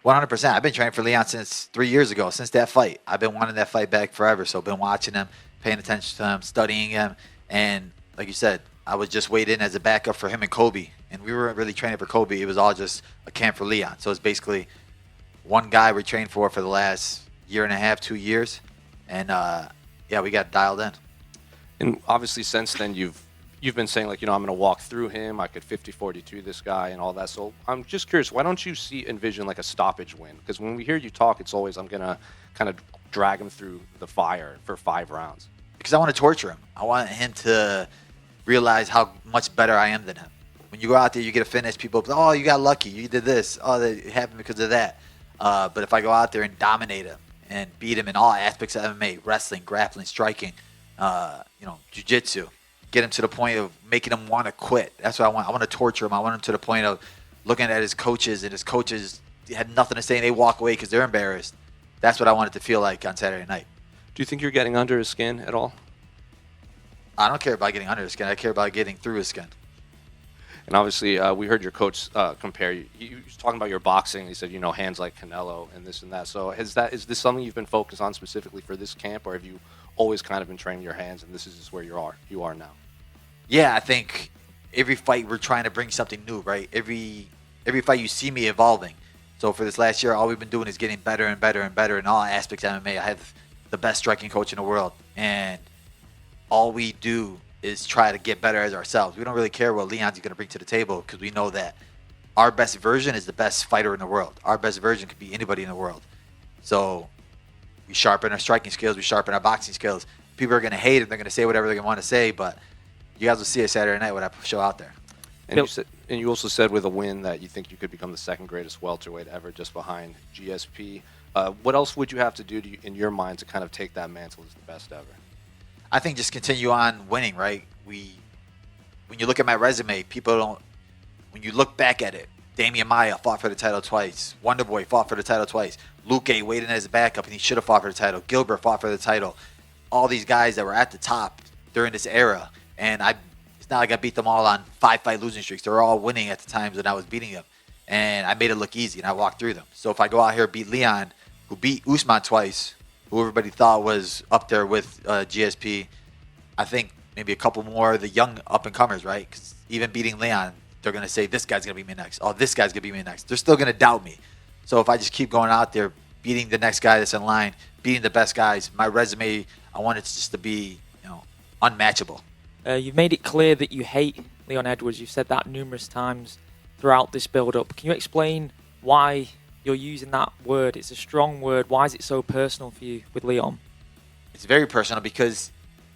100%. I've been training for Leon since 3 years ago, since that fight. I've been wanting that fight back forever. So I've been watching him, paying attention to him, studying him. And like you said, I was just weighed in as a backup for him and Kobe. And we weren't really training for Kobe. It was all just a camp for Leon. So it's basically one guy we trained for the last year and a half, 2 years. And, yeah, we got dialed in. And obviously since then you've been saying, like, I'm going to walk through him. I could 50-42 this guy and all that. So I'm just curious, why don't you envision like a stoppage win? Because when we hear you talk, it's always I'm going to kind of drag him through the fire for 5 rounds. Because I want to torture him. I want him to realize how much better I am than him. When you go out there, you get a finish. People, oh, you got lucky. You did this. Oh, it happened because of that. But if I go out there and dominate him and beat him in all aspects of MMA, wrestling, grappling, striking, jiu-jitsu, get him to the point of making him want to quit. That's what I want. I want to torture him. I want him to the point of looking at his coaches, and his coaches had nothing to say, and they walk away because they're embarrassed. That's what I want it to feel like on Saturday night. Do you think you're getting under his skin at all? I don't care about getting under his skin. I care about getting through his skin. And obviously, we heard your coach compare you. He was talking about your boxing. He said, hands like Canelo and this and that. So is this something you've been focused on specifically for this camp, or have you always kind of been training your hands, and this is just where you are now? Yeah, I think every fight we're trying to bring something new, right? Every fight you see me evolving. So for this last year, all we've been doing is getting better and better and better in all aspects of MMA. I have the best striking coach in the world, and all we do is try to get better as ourselves. We don't really care what Leon's going to bring to the table, because we know that our best version is the best fighter in the world. Our best version could be anybody in the world. So we sharpen our striking skills. We sharpen our boxing skills. People are going to hate it. They're going to say whatever they want to say, but you guys will see it Saturday night when I show out there. And you also said with a win that you think you could become the second greatest welterweight ever, just behind GSP. What else would you have to do in your mind to kind of take that mantle as the best ever? I think just continue on winning, right? When you look at my resume, people don't. When you look back at it, Damian Maia fought for the title twice. Wonderboy fought for the title twice. Luque weighed in as a backup, and he should have fought for the title. Gilbert fought for the title. All these guys that were at the top during this era, and it's not like I beat them all on 5-fight losing streaks. They were all winning at the times when I was beating them, and I made it look easy, and I walked through them. So if I go out here and beat Leon, who beat Usman twice, who everybody thought was up there with GSP, I think maybe a couple more of the young up-and-comers, right? Because even beating Leon, they're going to say, this guy's going to beat me next. Oh, this guy's going to beat me next. They're still going to doubt me. So if I just keep going out there, beating the next guy that's in line, beating the best guys, my resume, I want it just to be, unmatchable. You've made it clear that you hate Leon Edwards. You've said that numerous times throughout this build-up. Can you explain why you're using that word? It's a strong word. Why is it so personal for you with Leon? It's very personal because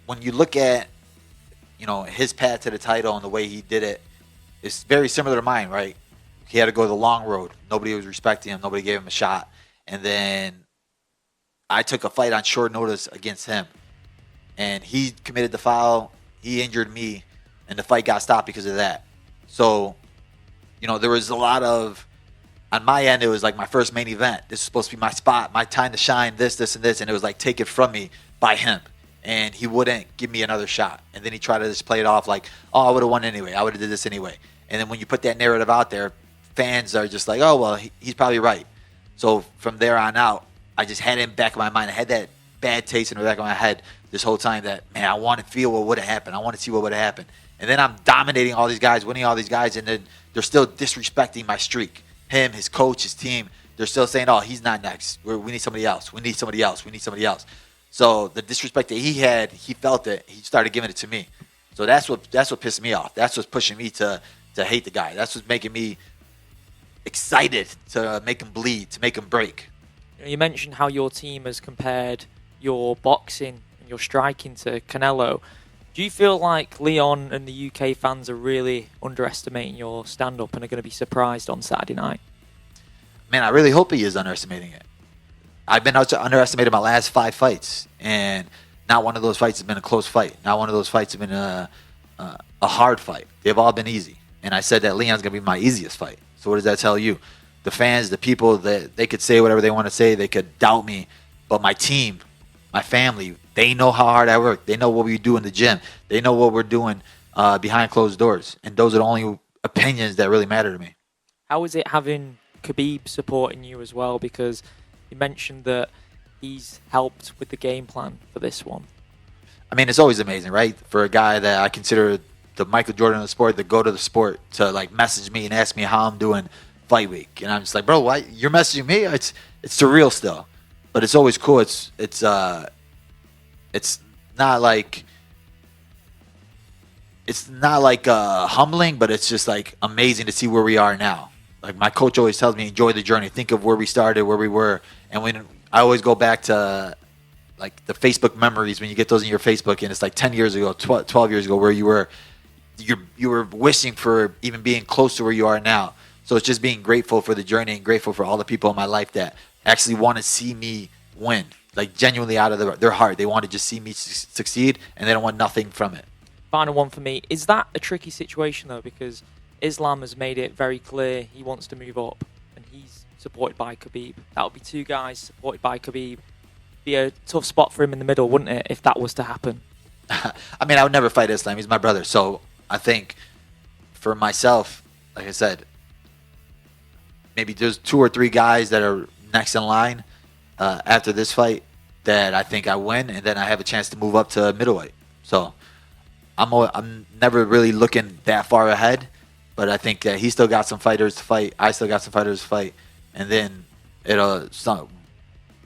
when you look at, his path to the title and the way he did it, it's very similar to mine, right? He had to go the long road. Nobody was respecting him. Nobody gave him a shot. And then I took a fight on short notice against him. And he committed the foul. He injured me. And the fight got stopped because of that. So, there was a lot of, on my end, it was like my first main event. This is supposed to be my spot, my time to shine, this, and this. And it was like taken from me by him. And he wouldn't give me another shot. And then he tried to just play it off like, oh, I would have won anyway. I would have did this anyway. And then when you put that narrative out there, fans are just like, oh, well, he's probably right. So from there on out, I just had it in the back of my mind. I had that bad taste in the back of my head this whole time that, man, I want to feel what would have happened. I want to see what would have happened. And then I'm dominating all these guys, winning all these guys, and then they're still disrespecting my streak. Him, his coach, his team, they're still saying, oh, he's not next. We need somebody else. We need somebody else. We need somebody else. So the disrespect that he had, he felt it. He started giving it to me. So that's what pissed me off. That's what's pushing me to hate the guy. That's what's making me excited to make him bleed, to make him break. You mentioned how your team has compared your boxing and your striking to Canelo. Do you feel like Leon and the UK fans are really underestimating your stand-up and are going to be surprised on Saturday night? Man, I really hope he is underestimating it. I've been underestimated my last 5 fights, and not one of those fights has been a close fight. Not one of those fights has been a hard fight. They've all been easy. And I said that Leon's going to be my easiest fight. So what does that tell you? The fans, the people, that they could say whatever they want to say. They could doubt me. But my team, my family, they know how hard I work. They know what we do in the gym. They know what we're doing behind closed doors. And those are the only opinions that really matter to me. How is it having Khabib supporting you as well? Because you mentioned that he's helped with the game plan for this one. I mean, it's always amazing, right? For a guy that I consider the Michael Jordan of the sport, the GOAT of the sport, to like message me and ask me how I'm doing fight week, and I'm just like, bro, why you're messaging me? It's surreal still, but it's always cool. It's not like humbling, but it's just like amazing to see where we are now. Like my coach always tells me, enjoy the journey. Think of where we started, where we were, and when I always go back to like the Facebook memories when you get those in your Facebook, and it's like 10 years ago, 12 years ago, where you were wishing for even being close to where you are now. So it's just being grateful for the journey and grateful for all the people in my life that actually want to see me win, like genuinely out of their heart. They want to just see me succeed, and they don't want nothing from it. Final one for me. Is that a tricky situation, though? Because Islam has made it very clear he wants to move up, and he's supported by Khabib. That would be two guys supported by Khabib. Be a tough spot for him in the middle, wouldn't it, if that was to happen? I mean, I would never fight Islam. He's my brother. So I think for myself, like I said, maybe there's 2 or 3 guys that are next in line after this fight that I think I win, and then I have a chance to move up to middleweight. So I'm never really looking that far ahead, but I think that he still got some fighters to fight. I still got some fighters to fight, and then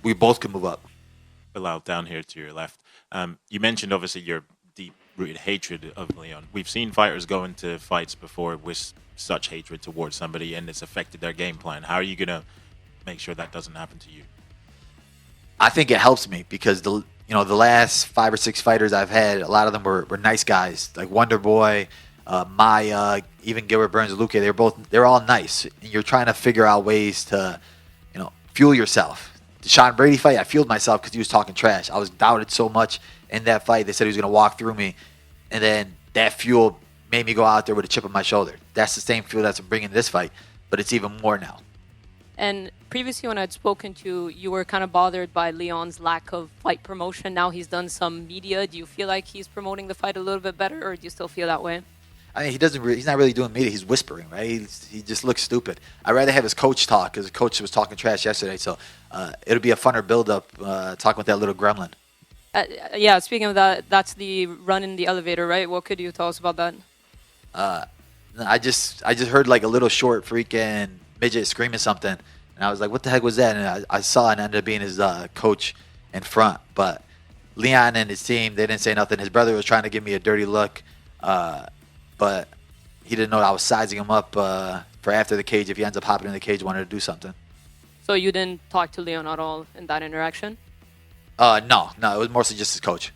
we both can move up. Belal, down here to your left. You mentioned obviously your deep-rooted hatred of Leon. We've seen fighters go into fights before with such hatred towards somebody, and it's affected their game plan. How are you gonna make sure that doesn't happen to you? I think it helps me because the last 5 or 6 fighters I've had, a lot of them were nice guys, like Wonder Boy, Maya, even Gilbert Burns, Luke. They're all nice, and you're trying to figure out ways to, fuel yourself. The Sean Brady fight, I fueled myself because he was talking trash. I was doubted so much in that fight. They said he was going to walk through me, and then that fuel made me go out there with a chip on my shoulder. That's the same fuel that's bringing this fight, but it's even more now. And previously when I'd spoken to you, were kind of bothered by Leon's lack of fight promotion. Now he's done some media. Do you feel like he's promoting the fight a little bit better, or do you still feel that way? I mean, he's not really doing media. He's whispering, right? He just looks stupid. I'd rather have his coach talk, because his coach was talking trash yesterday. So it'll be a funner build-up talking with that little gremlin. Yeah, speaking of that, that's the run in the elevator, right? What could you tell us about that? I just heard like a little short freaking midget screaming something, and I was like, what the heck was that? And I saw it, and it ended up being his coach in front. But Leon and his team, they didn't say nothing. His brother was trying to give me a dirty look, but he didn't know I was sizing him up for after the cage. If he ends up hopping in the cage, wanted to do something. So you didn't talk to Leon at all in that interaction? No, it was mostly just his coach.